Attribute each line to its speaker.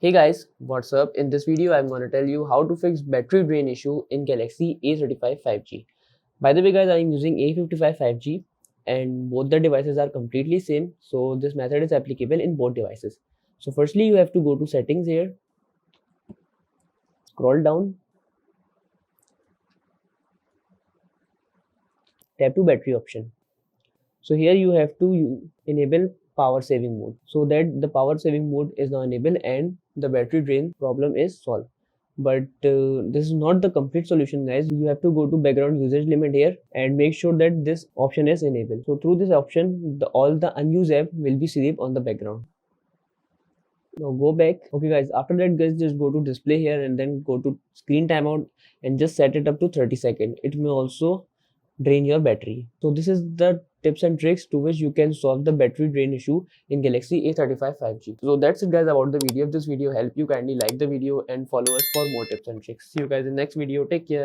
Speaker 1: Hey guys, what's up? In this video, I'm going to tell you how to fix battery drain issue in Galaxy A35 5G. By the way guys, I'm using A55 5G and both the devices are completely same. So this method is applicable in both devices. So firstly, you have to go to settings here, scroll down, tap to battery option. So here you have to enable power saving mode so that the power saving mode is now enabled and the battery drain problem is solved. But this is not the complete solution guys. You have to go to background usage limit here and make sure that this option is enabled. So through this option, all the unused app will be saved on the background. Now go back. Okay guys, after that guys, just go to display here and then go to screen timeout and just set it up to 30 seconds. It may also drain your battery. So this is the tips and tricks to which you can solve the battery drain issue in Galaxy A35 5G. So that's it guys about the video. If this video helped you, kindly like the video and follow us for more tips and tricks. See you guys in the next video. Take care.